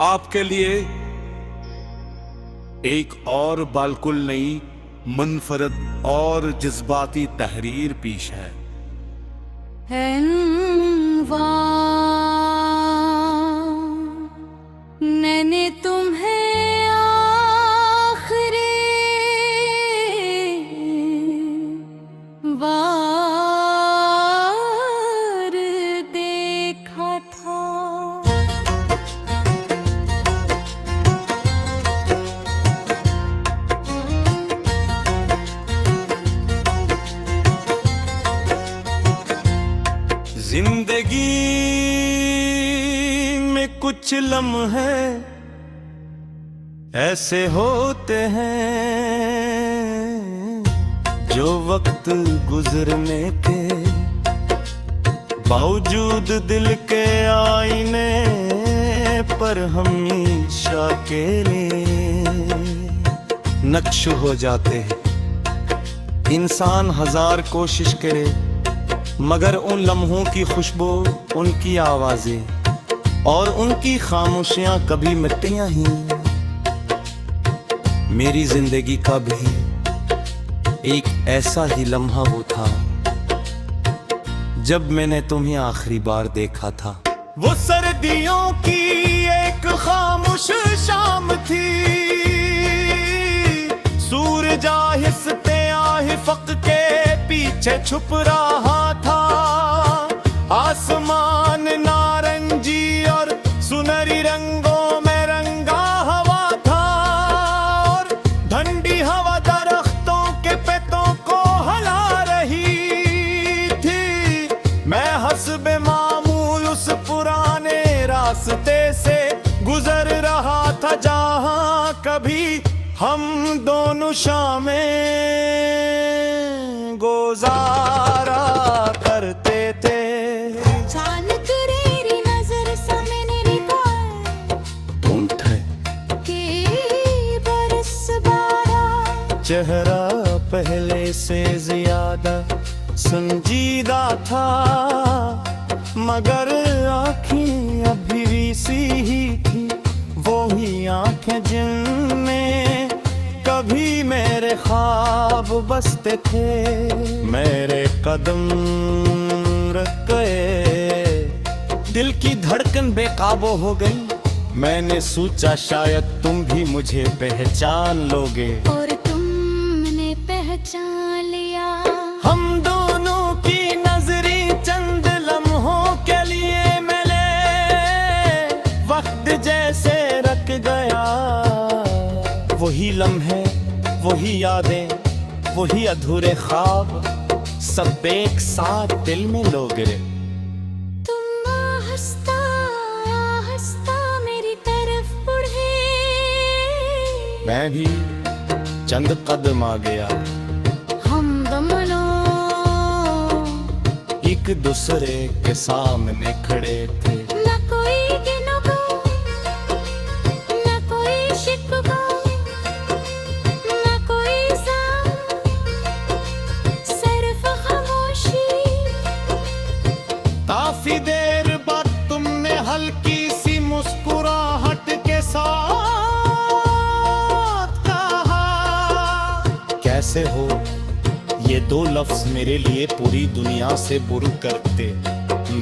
आपके लिए एक और बिल्कुल नई मुनफरद और जज्बाती तहरीर पेश है। मैंने तुम्हें आखिरी बार देखा था। जिंदगी में कुछ लम्हे ऐसे होते हैं जो वक्त गुजरने के बावजूद दिल के आईने पर हमेशा के लिए नक्श हो जाते हैं। इंसान हजार कोशिश करे मगर उन लम्हों की खुशबू, उनकी आवाजें और उनकी खामोशियां कभी मिटतियां ही। मेरी जिंदगी का भी एक ऐसा ही लम्हा वो था जब मैंने तुम्हें आखिरी बार देखा था। वो सर्दियों की एक खामोश शाम थी, सूरज आहिस्ते आहिफक के पीछे छुप रहा था। आसमान नारंगी और सुनहरी रंगों में रंगा हुआ था और ठंडी हवा दरख्तों के पत्तों को हिला रही थी। मैं हस्बे मामूल उस पुराने रास्ते से गुजर रहा था जहां कभी हम दोनों शामें गुजारा करते थे। चेहरा पहले से ज्यादा संजीदा था मगर आँखें अभी भी सी ही थी। वो ही आँखें जिनमें कभी मेरे ख्वाब बसते थे। मेरे कदम रुक गए, दिल की धड़कन बेकाबू हो गई। मैंने सोचा शायद तुम भी मुझे पहचान लोगे और तुमने पहचान लिया। हम दोनों की नजरें चंद लम्हों के लिए मिले, वक्त जैसे रख गया। वही लम्हे, वही यादें, वही अधूरे ख्वाब सब एक साथ दिल में लो गिरे। तुम हंसता हंसता मेरी तरफ बढ़े, मैं भी चंद कदम आ गया। हम दोनों एक दूसरे के सामने खड़े थे। न कोई गिनोगा, न कोई शिकवा, न कोई जाम, सिर्फ खामोशी। काफी देर बाद तुमने हल्की सी मुस्कुराहट के साथ कहा, कैसे हो? ये दो लफ्ज मेरे लिए पूरी दुनिया से बुर करते।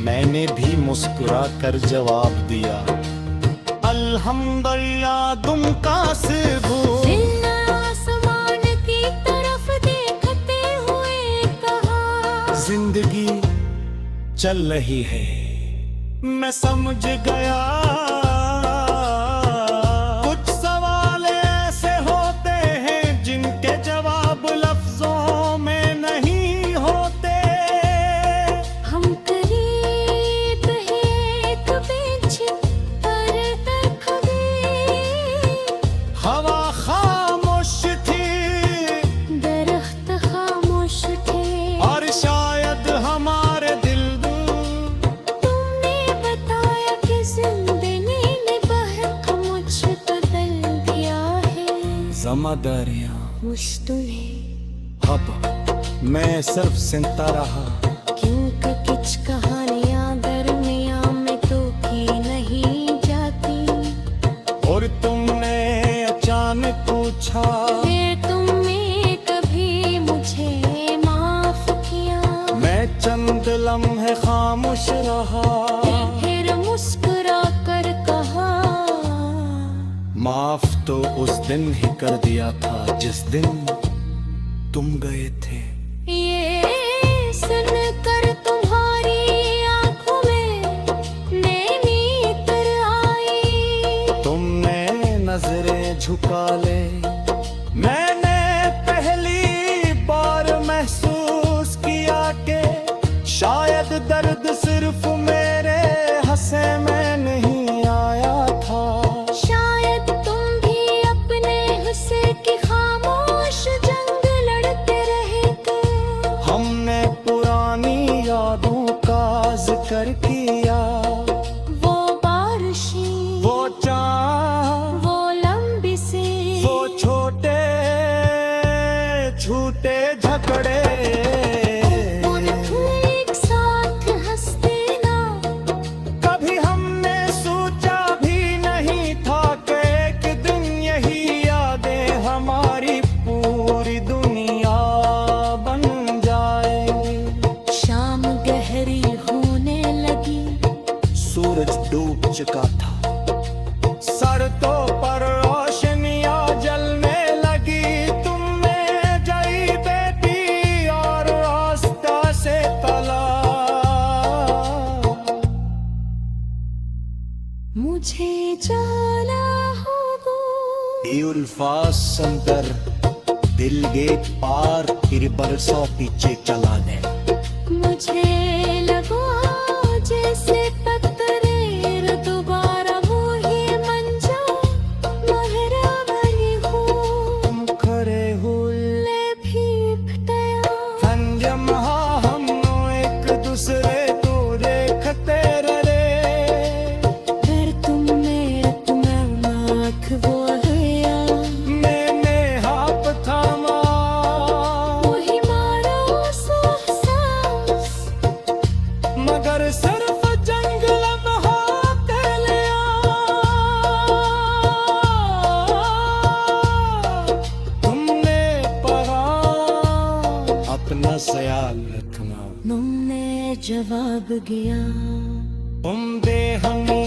मैंने भी मुस्कुरा कर जवाब दिया, अल्हम्दुलिल्लाह तुम कासिबू। आसमान की तरफ देखते हुए कहा, जिंदगी चल रही है। मैं समझ गया कुछ सवाल ऐसे होते हैं जिनके जवाब लफ्जों में नहीं होते। हम करीब हैं तो पीछे पर तक गए। हवा खामोश थी, दरख्त खामोश थे और शायद हमारे दिल। तुमने बताया कि जिंदगी ने बहक मुझको दल दिया है। ज़िम्मेदारियां मुश्तुले अब मैं सिर्फ सुनता रहा। क्योंकि कुछ कहानियां दरमियां में तो की नहीं जाती। माफ तो उस दिन ही कर दिया था जिस दिन तुम गए थे। ये सुनकर तुम्हारी आंखों में नैनी तर आई। तुमने नजरें झुका ले, मैंने पहली बार महसूस किया कि शायद दर्द सिर्फ मेरे हंसे में नहीं आया था। शायद तुम भी अपने हुस्से की खामोश जंग लड़ते रहे थे। हमने पुरानी यादों का जिक्र किया, वो बारिशें, वो चाँद, वो लंबी सी, वो छोटे झूठे झगड़े। उन एक साथ हंसते ना। कभी हमने सोचा भी नहीं था कि एक दिन यही यादें हमारी पूरी दुनिया बन जाएंगी। शाम गहरी होने लगी, सूरज डूब चुका था, सड़कों पर रोशनियां जलने लगी। तुमने जई बेटी और रास्ता से तला। मुझे जाना होगा। उल्फास अंदर दिल गेट पार फिर बरसों पीछे चला दे। मुझे लगा जैसे पत्थरेर दोबारा वो ही मंजा महरा बनी हो। तुम खरे हुए भी फटया संजम हम एक दूसरे को देखते रहे। फिर तुम मेरे आँख वो हया मैंने हाथ थामा, वही मारा सो सांस। मगर सिर्फ जंग लम्हा के लिया। तुमने पढ़ा अपना ख्याल रखना। तुमने जवाब दिया। तुम बेहमी